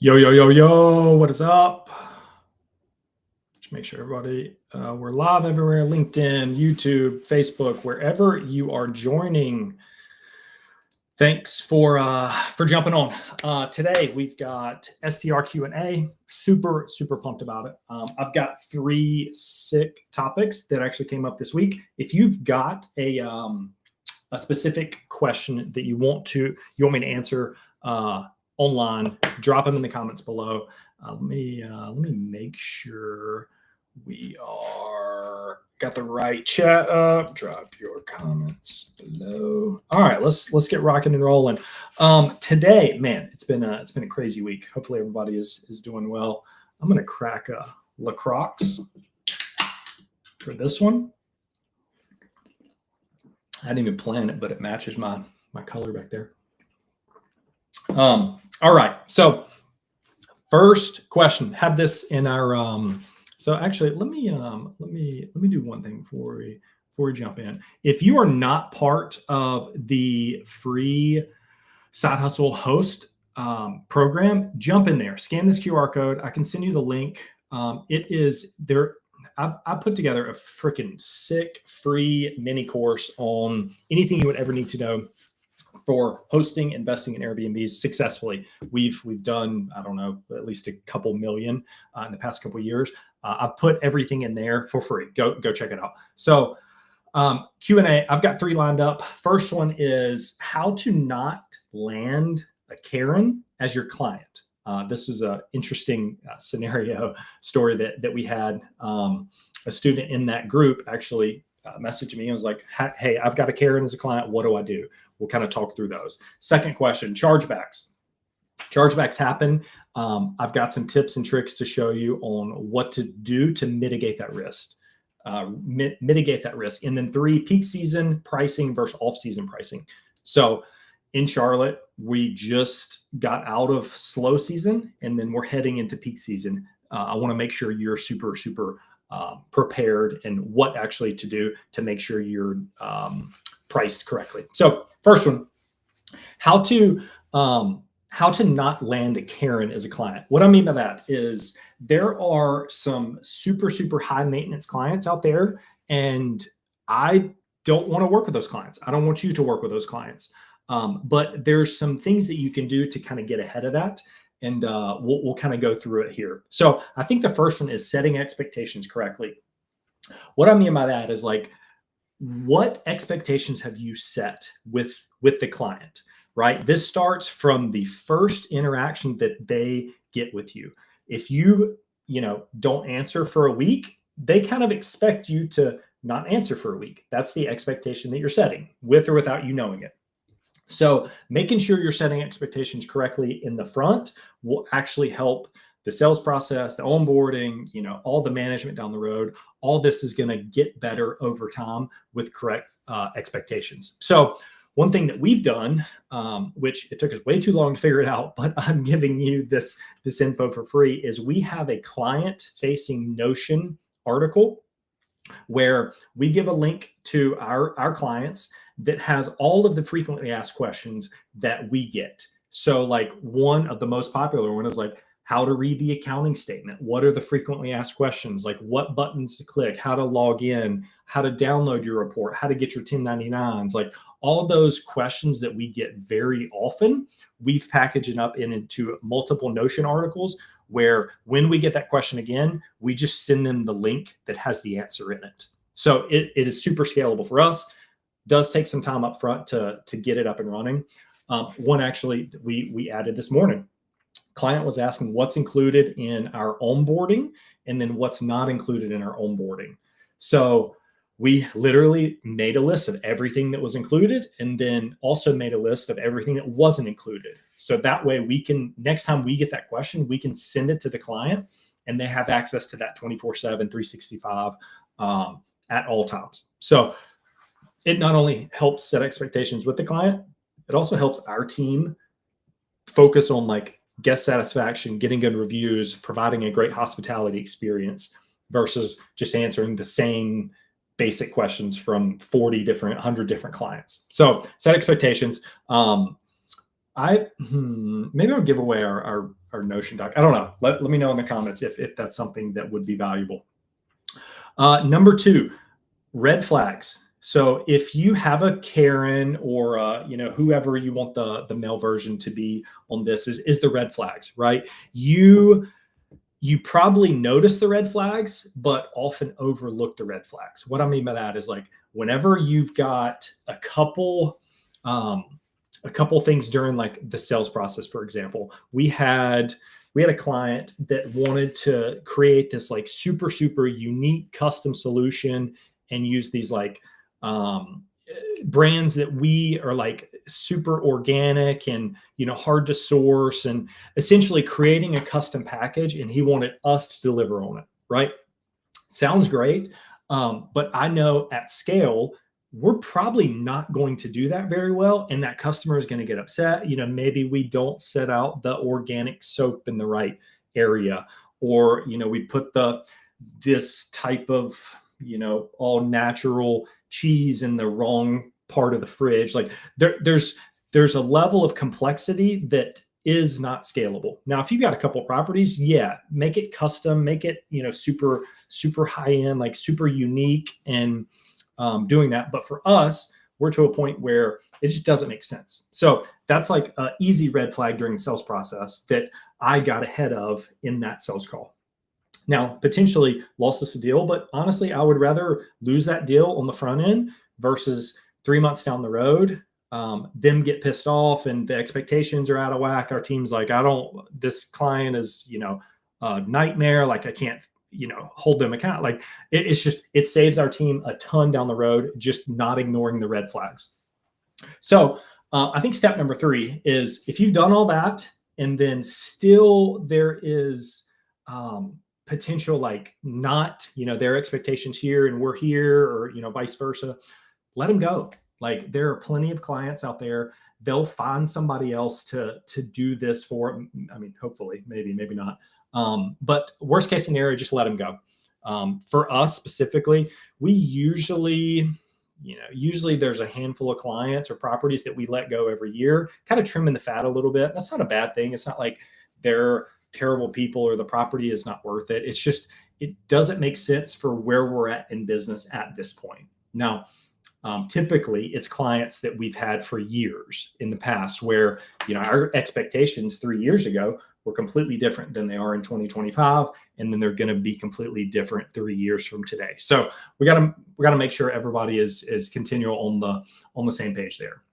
Yo, yo, yo, yo, what is up? Just make sure everybody, we're live everywhere, LinkedIn, YouTube, Facebook, wherever you are joining. Thanks for jumping on. Today we've got STR Q&A. Super pumped about it. I've got 3 sick topics that actually came up this week. If you've got a specific question that you want me to answer online, drop them in the comments below. Let me make sure we got the right chat up. Drop your comments below. All right, let's get rocking and rolling. Today, man, it's been a crazy week. Hopefully everybody is doing well. I'm gonna crack a LaCroix for this one. I didn't even plan it, but it matches my color back there. All right, so first question. Had this in our so actually let me do one thing before we jump in. If you are not part of the free Side Hustle Host program, jump in there, scan this QR code. I can send you the link. It is there. I put together a freaking sick free mini course on anything you would ever need to know for hosting, investing in Airbnbs successfully. We've done, I don't know, at least a couple million in the past couple of years. I've put everything in there for free. Go check it out. So Q&A, I've got 3 lined up. First one is how to not land a Karen as your client. This is an interesting scenario story that we had. A student in that group actually messaged me and was like, hey, I've got a Karen as a client. What do I do? We'll kind of talk through those. Second question, chargebacks. Chargebacks happen. I've got some tips and tricks to show you on what to do to mitigate that risk. And then 3, peak season pricing versus off-season pricing. So in Charlotte, we just got out of slow season, and then we're heading into peak season. I want to make sure you're super prepared and what actually to do to make sure you're priced correctly. So first one, how to not land a Karen as a client. What I mean by that is there are some super high maintenance clients out there, and I don't want to work with those clients. I don't want you to work with those clients. But there's some things that you can do to kind of get ahead of that. And we'll kind of go through it here. So I think the first one is setting expectations correctly. What I mean by that is like, what expectations have you set with the client, right? This starts from the first interaction that they get with you. If you don't answer for a week, they kind of expect you to not answer for a week. That's the expectation that you're setting, with or without you knowing it. So making sure you're setting expectations correctly in the front will actually help the sales process, the onboarding, all the management down the road. All this is going to get better over time with correct expectations. So one thing that we've done, which it took us way too long to figure it out, but I'm giving you this info for free, is we have a client-facing Notion article where we give a link to our clients that has all of the frequently asked questions that we get. So like one of the most popular one is like how to read the accounting statement. What are the frequently asked questions? Like what buttons to click, how to log in, how to download your report, how to get your 1099s, like all those questions that we get very often, we've packaged it up into multiple Notion articles where when we get that question again, we just send them the link that has the answer in it. So it is super scalable for us. Does take some time up front to get it up and running. One actually we added this morning. Client was asking what's included in our onboarding and then what's not included in our onboarding. So we literally made a list of everything that was included and then also made a list of everything that wasn't included. So that way we can, next time we get that question, we can send it to the client and they have access to that 24/7, 365 at all times. So it not only helps set expectations with the client, it also helps our team focus on like guest satisfaction, getting good reviews, providing a great hospitality experience versus just answering the same basic questions from 100 different clients. So set expectations. Maybe I'll give away our or Notion doc. I don't know. Let me know in the comments if that's something that would be valuable. Number 2, red flags. So if you have a Karen or whoever you want the male version to be on this is the red flags, right? You probably notice the red flags, but often overlook the red flags. What I mean by that is like whenever you've got a couple things during like the sales process, for example, we had a client that wanted to create this like super, super unique custom solution and use these like brands that we are like super organic and, hard to source, and essentially creating a custom package. And he wanted us to deliver on it. Right. Sounds great. But I know at scale, we're probably not going to do that very well. And that customer is going to get upset. Maybe we don't set out the organic soap in the right area, or, we put this type of, all natural cheese in the wrong part of the fridge. Like there's a level of complexity that is not scalable. Now, if you've got a couple properties, make it custom, make it, super, super high end, like super unique, and doing that. But for us, we're to a point where it just doesn't make sense. So that's like an easy red flag during the sales process that I got ahead of in that sales call. Now, potentially lost us a deal, but honestly, I would rather lose that deal on the front end versus 3 months down the road, them get pissed off and the expectations are out of whack. Our team's like, this client is, a nightmare. Like I can't, hold them account. Like it saves our team a ton down the road, just not ignoring the red flags. So I think step number 3 is if you've done all that and then still there is potential, like not, their expectations here and we're here, or, vice versa, let them go. Like there are plenty of clients out there. They'll find somebody else to do this for. I mean, hopefully, maybe not. But worst case scenario, just let them go. For us specifically, we usually there's a handful of clients or properties that we let go every year, kind of trimming the fat a little bit. That's not a bad thing. It's not like they're terrible people or the property is not worth it. It's just, it doesn't make sense for where we're at in business at this point. Now, typically it's clients that we've had for years in the past where, our expectations 3 years ago were completely different than they are in 2025. And then they're going to be completely different 3 years from today. So we got to make sure everybody is continual on the same page there.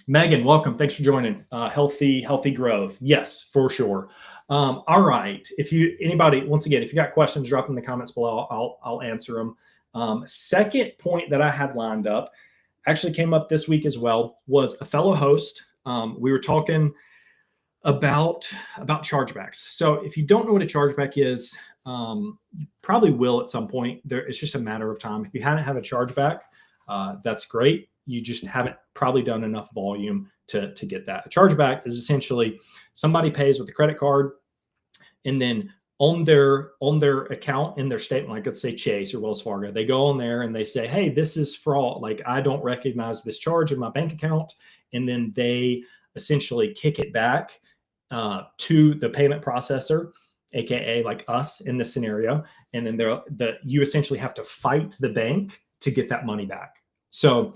Megan, welcome. Thanks for joining. Healthy growth. Yes, for sure. All right. Anybody, once again, if you got questions, drop them in the comments below. I'll answer them. Second point that I had lined up actually came up this week as well, was a fellow host. We were talking about chargebacks. So if you don't know what a chargeback is, you probably will at some point. It's just a matter of time. If you hadn't had a chargeback, that's great. You just haven't probably done enough volume to get that. A chargeback is essentially somebody pays with a credit card, and then on their account in their statement, like let's say Chase or Wells Fargo, they go on there and they say, hey, this is fraud. Like I don't recognize this charge in my bank account. And then they essentially kick it back to the payment processor, AKA like us in this scenario. And then you essentially have to fight the bank to get that money back. So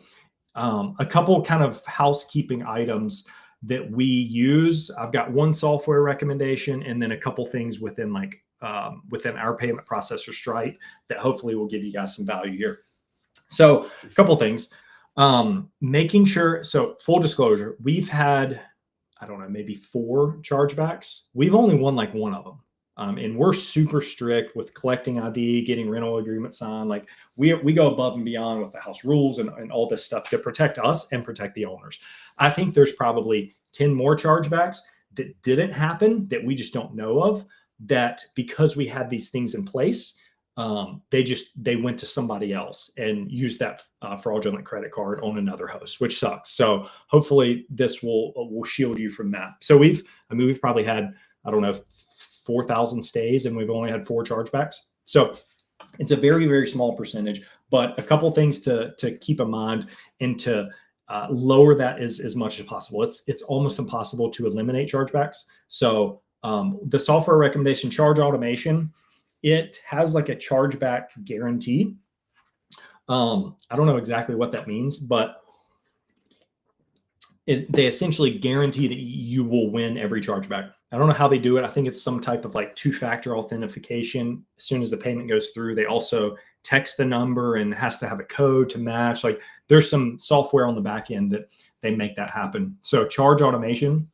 a couple kind of housekeeping items that we use. I've got one software recommendation and then a couple things within within our payment processor Stripe that hopefully will give you guys some value here. So a couple things, making sure. So full disclosure, we've had, I don't know, maybe 4 chargebacks. We've only won like one of them. And we're super strict with collecting ID, getting rental agreement signed. Like we go above and beyond with the house rules and all this stuff to protect us and protect the owners. I think there's probably 10 more chargebacks that didn't happen that we just don't know of, that because we had these things in place, they went to somebody else and used that fraudulent credit card on another host, which sucks. So hopefully this will shield you from that. So we've probably had, I don't know, 4,000 stays, and we've only had 4 chargebacks. So it's a very, very small percentage, but a couple things to keep in mind and to lower that as much as possible. It's almost impossible to eliminate chargebacks. So the software recommendation charge automation, it has like a chargeback guarantee. I don't know exactly what that means, but they essentially guarantee that you will win every chargeback. I don't know how they do it. I think it's some type of like two-factor authentication. As soon as the payment goes through, they also text the number and has to have a code to match. Like there's some software on the back end that they make that happen. So charge automation.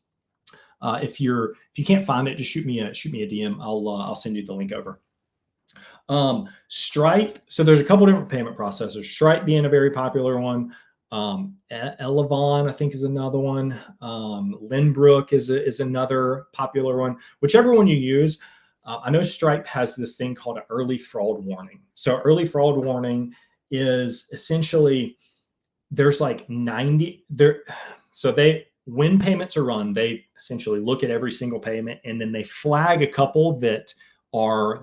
If you can't find it, just shoot me a DM. I'll send you the link over. Stripe. So there's a couple different payment processors. Stripe being a very popular one. Elevon, I think, is another one. Lynbrook is another popular one. Whichever one you use. I know Stripe has this thing called an early fraud warning. So early fraud warning is essentially there's like 90 there. So when payments are run, they essentially look at every single payment and then they flag a couple that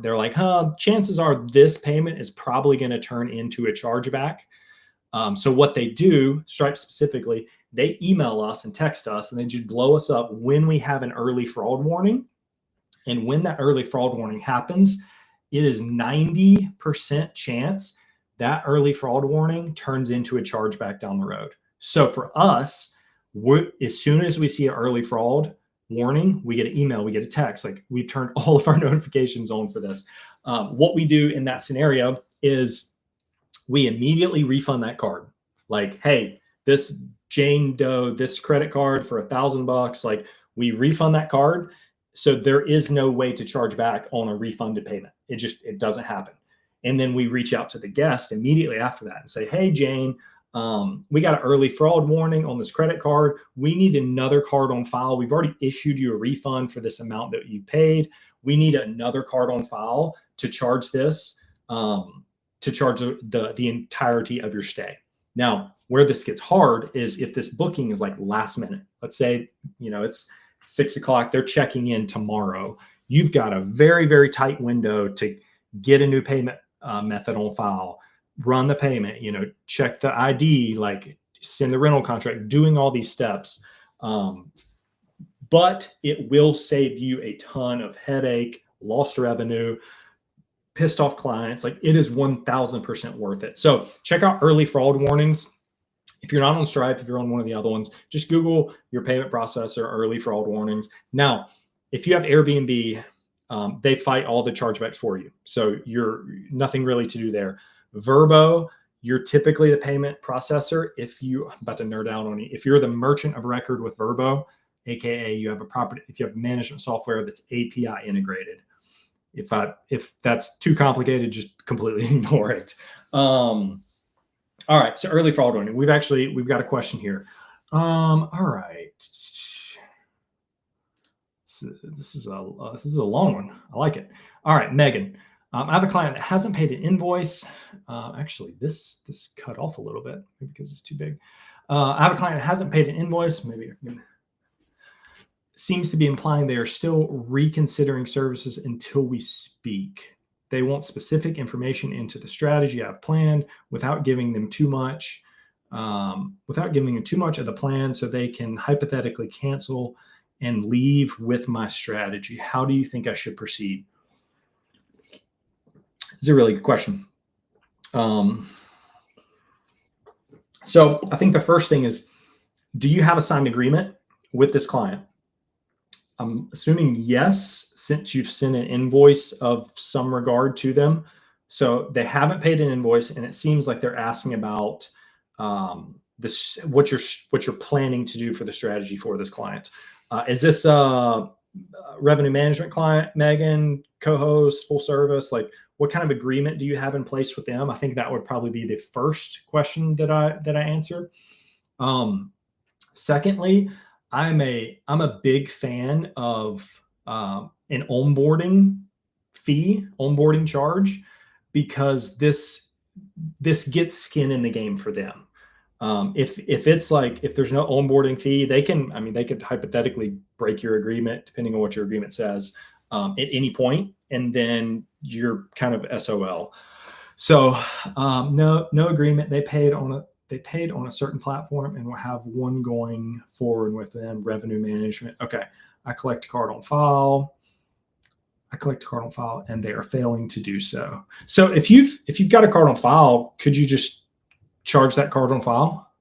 they're like, chances are this payment is probably going to turn into a chargeback. So what they do, Stripe specifically, they email us and text us and they just blow us up when we have an early fraud warning. And when that early fraud warning happens, it is 90% chance that early fraud warning turns into a chargeback down the road. So for us, as soon as we see an early fraud warning, we get an email, we get a text. Like we've turned all of our notifications on for this. What we do in that scenario is we immediately refund that card. Like, hey, this Jane Doe, this credit card for $1,000, like we refund that card. So there is no way to charge back on a refunded payment. It doesn't happen. And then we reach out to the guest immediately after that and say, hey, Jane, we got an early fraud warning on this credit card. We need another card on file. We've already issued you a refund for this amount that you paid. We need another card on file to charge this, to charge the entirety of your stay. Now, where this gets hard is if this booking is like last minute. Let's say, it's 6 o'clock, they're checking in tomorrow. You've got a very, very tight window to get a new payment method on file, run the payment, check the ID, like send the rental contract, doing all these steps. But it will save you a ton of headache, lost revenue, pissed off clients. Like it is 1000% worth it. So check out early fraud warnings. If you're not on Stripe, if you're on one of the other ones, just Google your payment processor, early fraud warnings. Now, if you have Airbnb, they fight all the chargebacks for you. So you're nothing really to do there. Vrbo, you're typically the payment processor. I'm about to nerd out on you. If you're the merchant of record with Vrbo, AKA you have if you have management software that's API integrated. If that's too complicated, just completely ignore it. All right, so early fraud warning. We've got a question here. All right. So this is a long one. I like it. All right, Megan. I have a client that hasn't paid an invoice. Actually, this cut off a little bit because it's too big. I have a client that hasn't paid an invoice. Maybe seems to be implying they are still reconsidering services until we speak. They want specific information into the strategy I've planned without giving them too much, of the plan so they can hypothetically cancel and leave with my strategy. How do you think I should proceed? It's a really good question. So I think the first thing is, do you have a signed agreement with this client? I'm assuming yes, since you've sent an invoice of some regard to them. So they haven't paid an invoice, and it seems like they're asking about what you're planning to do for the strategy for this client. Is this a revenue management client, Megan, co-host, full service? Like, what kind of agreement do you have in place with them? I think that would probably be the first question that I answer. Secondly, I'm a big fan of an onboarding charge, because this gets skin in the game for them. If it's like, if there's no onboarding fee, they could hypothetically break your agreement, depending on what your agreement says, at any point, and then you're kind of SOL. So no agreement. They paid on they paid on a certain platform and we'll have one going forward with them, revenue management. Okay. I collect a card on file. And they are failing to do so. So if you've got a card on file, could you just charge that card on file?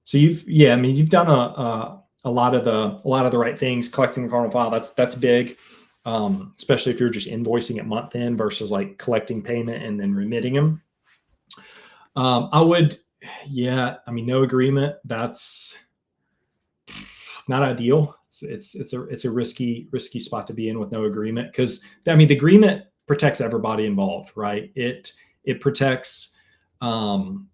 So you've done a lot of the right things, collecting the card on file. That's big. Especially if you're just invoicing at month end versus like collecting payment and then remitting them. No agreement. That's not ideal. It's a risky spot to be in with no agreement, because the agreement protects everybody involved, right? It protects you,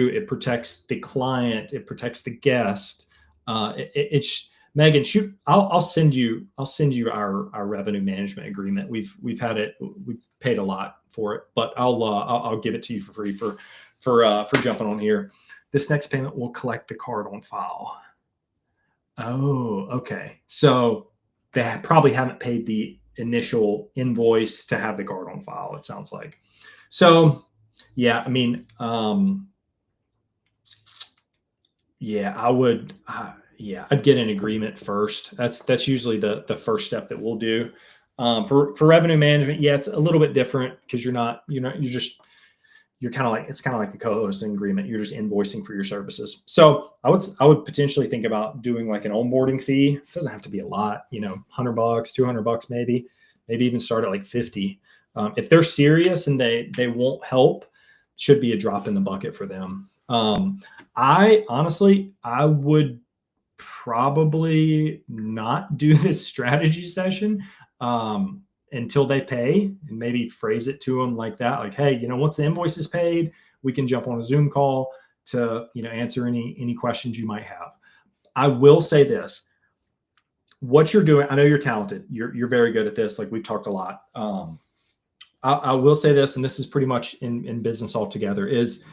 it protects the client, it protects the guest. It's Megan, shoot, I'll send you our revenue management agreement. We've paid a lot for it, but I'll give it to you for free for jumping on here. This next payment will collect the card on file. Oh, okay. So they probably haven't paid the initial invoice to have the card on file, it sounds like. So yeah, I'd get an agreement first. That's usually the first step that we'll do. For revenue management, yeah, it's a little bit different because you're kind of like, it's kind of like a co-hosting agreement. You're just invoicing for your services. So I would potentially think about doing like an onboarding fee. It doesn't have to be a lot, $100, $200 maybe even start at like 50. If they're serious and they won't help, should be a drop in the bucket for them. I would probably not do this strategy session until they pay, and maybe phrase it to them like that. Like, hey, once the invoice is paid, we can jump on a Zoom call to, answer any questions you might have. I will say this, what you're doing, I know you're talented. You're very good at this. Like, we've talked a lot. I will say this, and this is pretty much in business altogether, is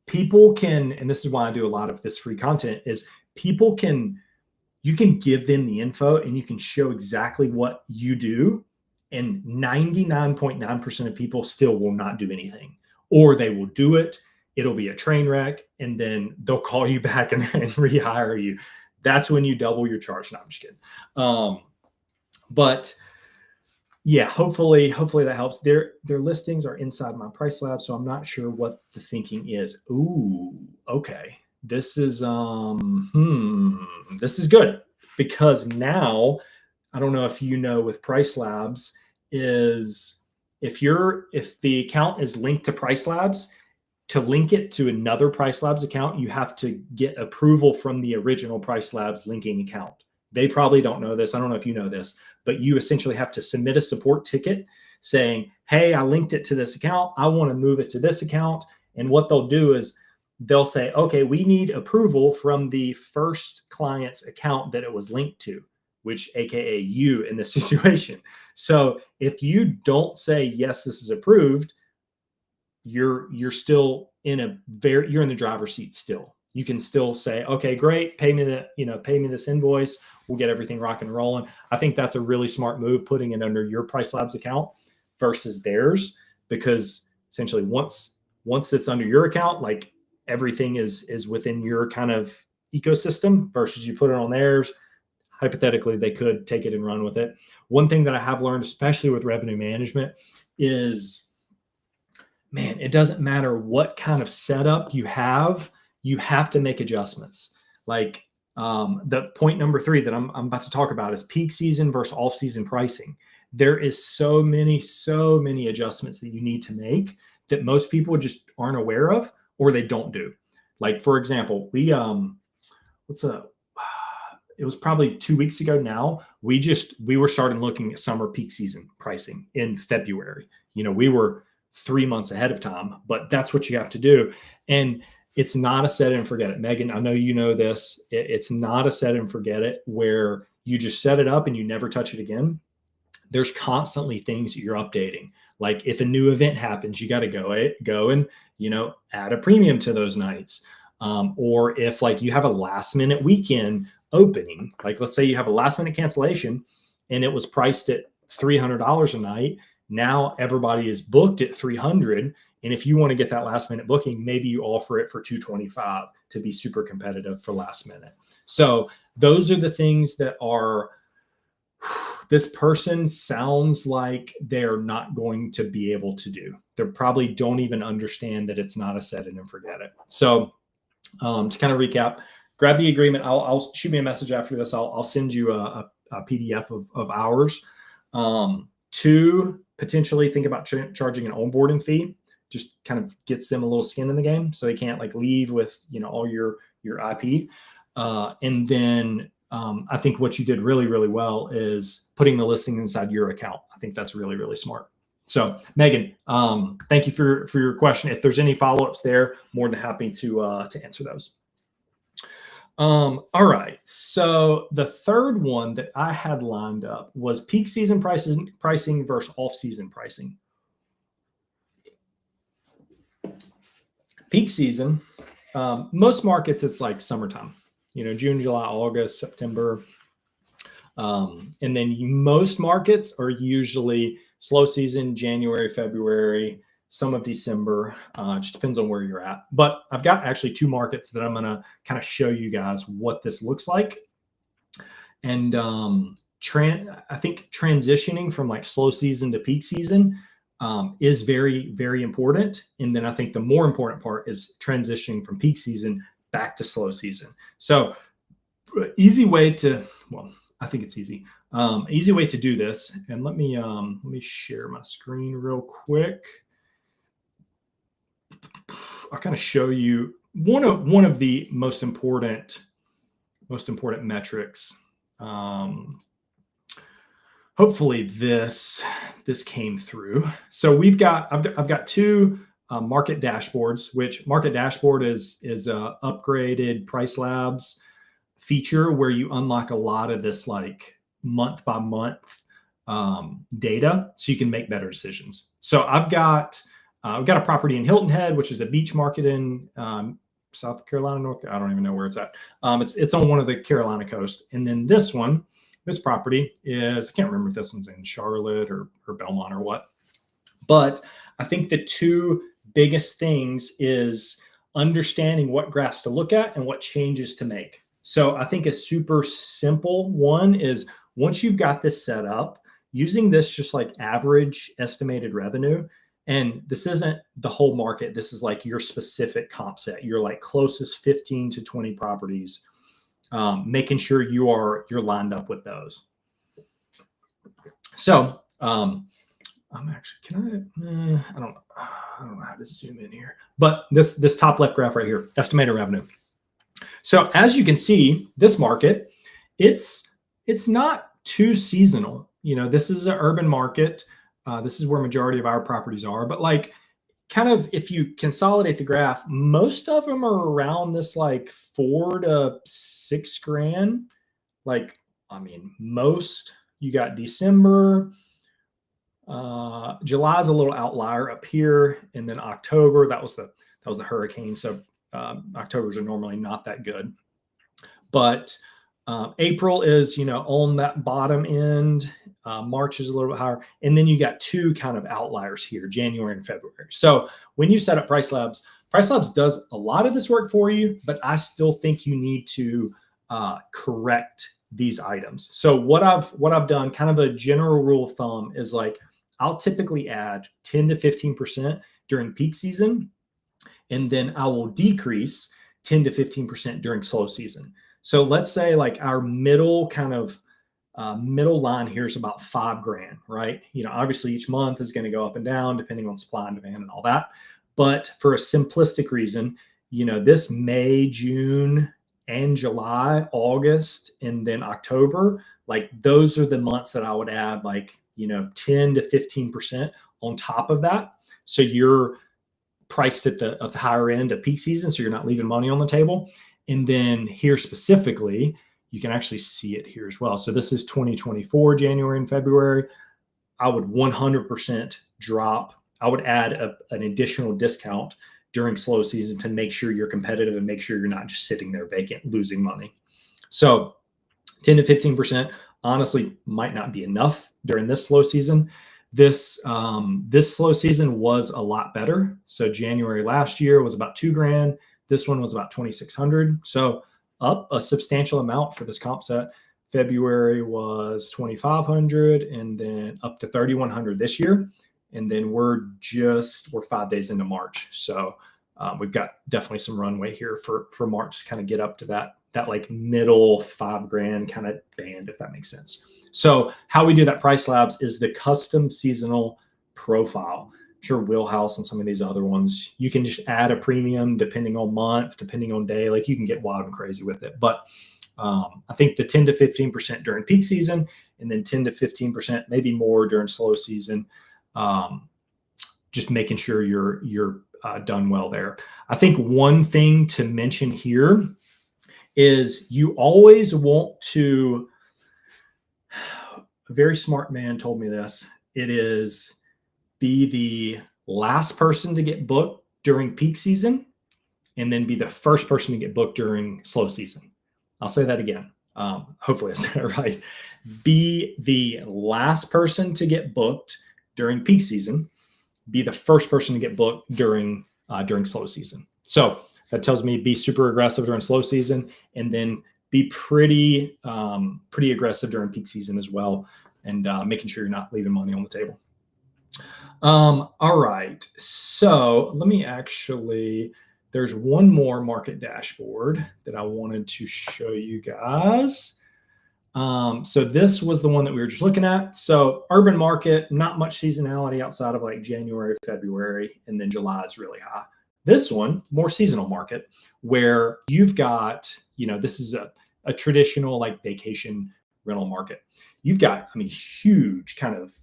people can, and this is why I do a lot of this free content, is you can give them the info and you can show exactly what you do, and 99.9% of people still will not do anything, or they will do it. It'll be a train wreck, and then they'll call you back and rehire you. That's when you double your charge. No, I'm just kidding. But yeah, hopefully that helps. Their listings are inside my price lab, so I'm not sure what the thinking is. Ooh, okay. This is this is good, because now, I don't know if with Price Labs, is if the account is linked to Price Labs, to link it to another Price Labs account, you have to get approval from the original Price Labs linking account. They probably don't know this. I don't know if you know this, but you essentially have to submit a support ticket saying, hey, I linked it to this account. I want to move it to this account. And what they'll do is they'll say, okay, we need approval from the first client's account that it was linked to, which AKA you in this situation. So if you don't say, yes, this is approved, you're still you're in the driver's seat still. You can still say, okay, great, pay me this invoice. We'll get everything rocking and rolling. I think that's a really smart move, putting it under your Price Labs account versus theirs, because essentially once it's under your account, like, everything is within your kind of ecosystem, versus you put it on theirs. Hypothetically, they could take it and run with it. One thing that I have learned, especially with revenue management, is, man, it doesn't matter what kind of setup you have to make adjustments. Like, the point number 3 that I'm about to talk about is peak season versus off-season pricing. There is so many adjustments that you need to make that most people just aren't aware of, or they don't do. Like, for example, it was probably 2 weeks ago now, we were starting looking at summer peak season pricing in February. We were 3 months ahead of time, but that's what you have to do. And it's not a set it and forget it. Megan, I know you know this. It's not a set it and forget it where you just set it up and you never touch it again. There's constantly things that you're updating. Like, if a new event happens, you got to go and, add a premium to those nights. Or if, like, you have a last minute weekend opening, like, let's say you have a last minute cancellation and it was priced at $300 a night. Now everybody is booked at $300, And if you want to get that last minute booking, maybe you offer it for $225 to be super competitive for last minute. So those are the things that are, this person sounds like they're not going to be able to do. They probably don't even understand that it's not a set it and forget it. So to kind of recap, grab the agreement. I'll shoot me a message after this. I'll send you a PDF of ours. To potentially think about charging an onboarding fee, just kind of gets them a little skin in the game, so they can't like leave with, you know, all your IP. And then I think what you did really, really well is putting the listing inside your account. I think that's really, really smart. So Megan, thank you for your question. If there's any follow-ups there, more than happy to answer those. All right. So the third one that I had lined up was peak season pricing versus off-season pricing. Peak season, most markets, it's like summertime, you know, June, July, August, September. And then most markets are usually slow season, January, February, some of December. Just depends on where you're at. But I've got actually two markets that I'm going to kind of show you guys what this looks like. And I think transitioning from like slow season to peak season is very, very important. And then I think the more important part is transitioning from peak season back to slow season. So easy way to, well, I think it's easy. Easy way to do this. And let me share my screen real quick. I'll kind of show you one of the most important metrics. Hopefully this came through. So I've got two market dashboards, which market dashboard is a upgraded Price Labs feature where you unlock a lot of this like month by month data, so you can make better decisions. So I've got a property in Hilton Head, which is a beach market in South Carolina, I don't even know where it's at. It's on one of the Carolina coast. And then this property is, I can't remember if this one's in Charlotte or Belmont or what. But I think the two biggest things is understanding what graphs to look at and what changes to make. So I think a super simple one is, once you've got this set up, using this just like average estimated revenue. And this isn't the whole market. This is like your specific comp set, your like closest 15 to 20 properties, making sure you're lined up with those. So I'm actually, I don't know how to zoom in here, but this top left graph right here, estimated revenue. So as you can see, this market, it's not too seasonal. You know, this is an urban market. This is where majority of our properties are, but like kind of, if you consolidate the graph, most of them are around this like $4,000 to $6,000. Like, I mean, most. You got December, July's a little outlier up here, and then October, that was the hurricane. So Octobers are normally not that good, but April is, you know, on that bottom end. March is a little bit higher. And then you got two kind of outliers here, January and February. So when you set up Price Labs does a lot of this work for you, but I still think you need to correct these items. So what I've done, kind of a general rule of thumb, is like, I'll typically add 10 to 15% during peak season, and then I will decrease 10 to 15% during slow season. So let's say like our middle line here is about $5,000, right? You know, obviously each month is going to go up and down depending on supply and demand and all that. But for a simplistic reason, you know, this May, June, and July, August, and then October, like those are the months that I would add like, you know, 10 to 15% on top of that. So you're priced at the higher end of peak season, so you're not leaving money on the table. And then here specifically, you can actually see it here as well. So this is 2024, January and February. I would 100% drop. I would add an additional discount during slow season to make sure you're competitive and make sure you're not just sitting there vacant, losing money. So 10 to 15% honestly might not be enough during this slow season. this slow season was a lot better. So January last year was about $2,000. This one was about 2,600. So up a substantial amount for this comp set. February was 2,500, and then up to 3,100 this year. And then we're 5 days into March. So we've got definitely some runway here for March to kind of get up to that like middle $5,000 kind of band, if that makes sense. So how we do that Price Labs is the custom seasonal profile. I'm sure Wheelhouse and some of these other ones, you can just add a premium depending on month, depending on day. Like you can get wild and crazy with it. But I think the 10 to 15% during peak season, and then 10 to 15%, maybe more during slow season. Just making sure you're done well there. I think one thing to mention here is you always want to, a very smart man told me this, it is be the last person to get booked during peak season and then be the first person to get booked during slow season. I'll say that again. Hopefully I said it right. Be the last person to get booked during peak season, be the first person to get booked during slow season. So that tells me be super aggressive during slow season, and then be pretty aggressive during peak season as well, and making sure you're not leaving money on the table. All right, so let me actually, there's one more market dashboard that I wanted to show you guys. So this was the one that we were just looking at. So urban market, not much seasonality outside of like January, February, and then July is really high. This one, more seasonal market, where you've got, this is a traditional like vacation rental market. You've got, huge kind of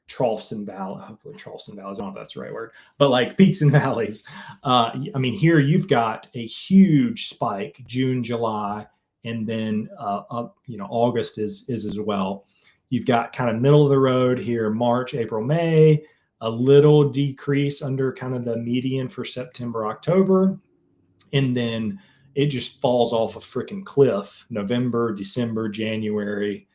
troughs and valleys. Hopefully troughs and valleys, I don't know if that's the right word, but like peaks and valleys. Here you've got a huge spike, June, July, and then August is as well. You've got kind of middle of the road here, March, April, May, a little decrease under kind of the median for September, October, and then it just falls off a freaking cliff, November, December, January,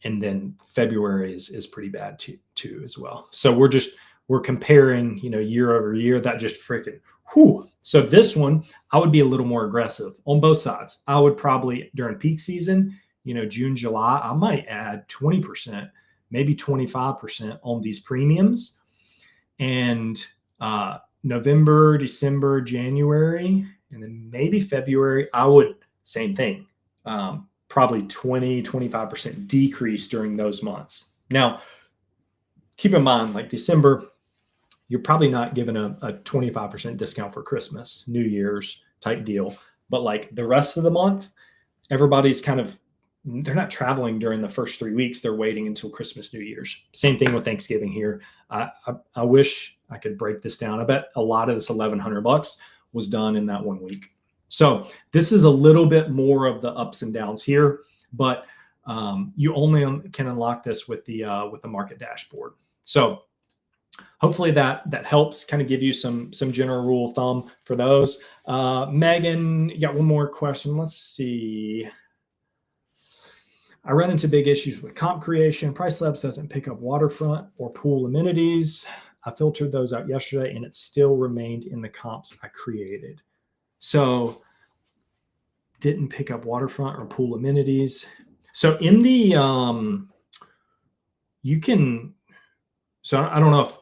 and then February is pretty bad too as well. So we're comparing, year over year, that just freaking, whew. So this one, I would be a little more aggressive on both sides. I would probably, during peak season, June, July, I might add 20%, maybe 25% on these premiums. And November, December, January, and then maybe February, I would, same thing. Probably 20, 25% decrease during those months. Now, keep in mind, like December, you're probably not given a 25% discount for Christmas, New Year's type deal. But like the rest of the month, everybody's they're not traveling during the first 3 weeks. They're waiting until Christmas, New Year's. Same thing with Thanksgiving here. I wish I could break this down. I bet a lot of this $1,100 was done in that 1 week. So this is a little bit more of the ups and downs here, but you only can unlock this with the market dashboard. So hopefully that helps kind of give you some general rule of thumb for those. Megan, you got one more question. Let's see. I ran into big issues with comp creation. Price Labs doesn't pick up waterfront or pool amenities. I filtered those out yesterday and it still remained in the comps I created. So didn't pick up waterfront or pool amenities. So in the, so I don't know if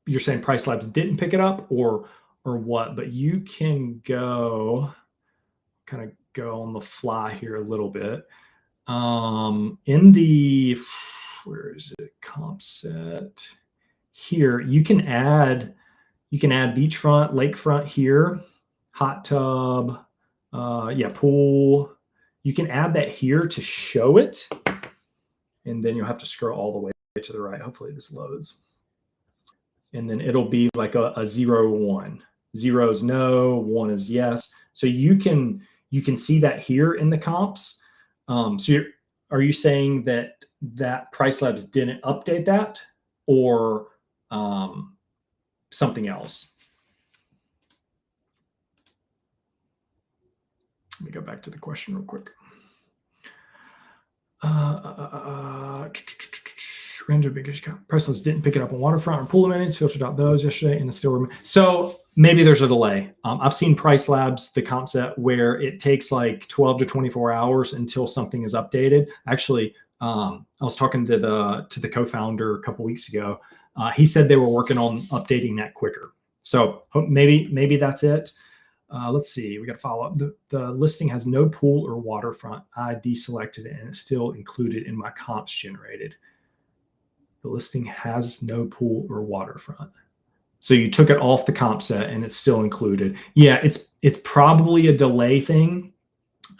you're saying Price Labs didn't pick it up or what, but you can go on the fly here a little bit. In the, where is it? Comp set here, you can add beachfront, lakefront here, hot tub, pool. You can add that here to show it, and then you'll have to scroll all the way to the right. Hopefully this loads, and then it'll be like a 0, 1. 0 is no, 1 is yes. So you can see that here in the comps. So are you saying that Price Labs didn't update that, or something else? Let me go back to the question real quick. Render biggest price levels didn't pick it up on waterfront or pool amenities, filtered out those yesterday in the still room. So maybe there's a delay. I've seen Price Labs, the comp set, where it takes like 12 to 24 hours until something is updated. Actually, I was talking to the co-founder a couple weeks ago. He said they were working on updating that quicker. So maybe that's it. Let's see. We got to follow up. The listing has no pool or waterfront. I deselected it and it's still included in my comps generated. The listing has no pool or waterfront. So you took it off the comp set and it's still included. Yeah, it's probably a delay thing.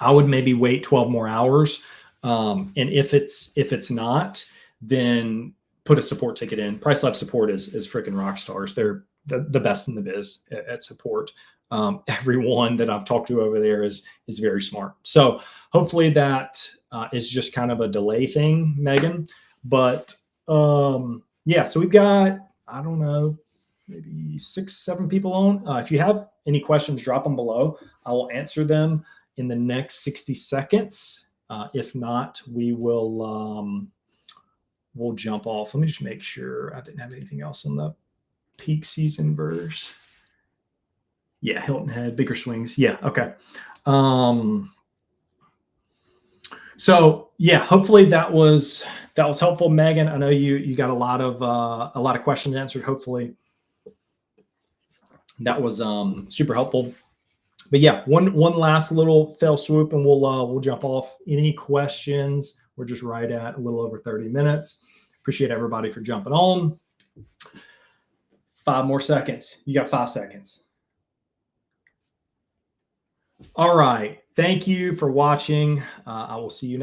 I would maybe wait 12 more hours. And if it's not, then put a support ticket in. Price Lab support is freaking rock stars. They're the best in the biz at support. Everyone that I've talked to over there is very smart. So hopefully that is just kind of a delay thing, Megan. But yeah, so we've got, I don't know, maybe 6-7 people on. If you have any questions, drop them below. I will answer them in the next 60 seconds. If not, we will we'll jump off. Let me just make sure I didn't have anything else on the peak season verse. Yeah, Hilton Head, bigger swings. Yeah, okay. So yeah, hopefully that was helpful, Megan. I know you got a lot of questions answered. Hopefully that was super helpful. But yeah, one last little fell swoop, and we'll jump off. Any questions? We're just right at a little over 30 minutes. Appreciate everybody for jumping on. 5 more seconds. You got 5 seconds. All right. Thank you for watching. I will see you next.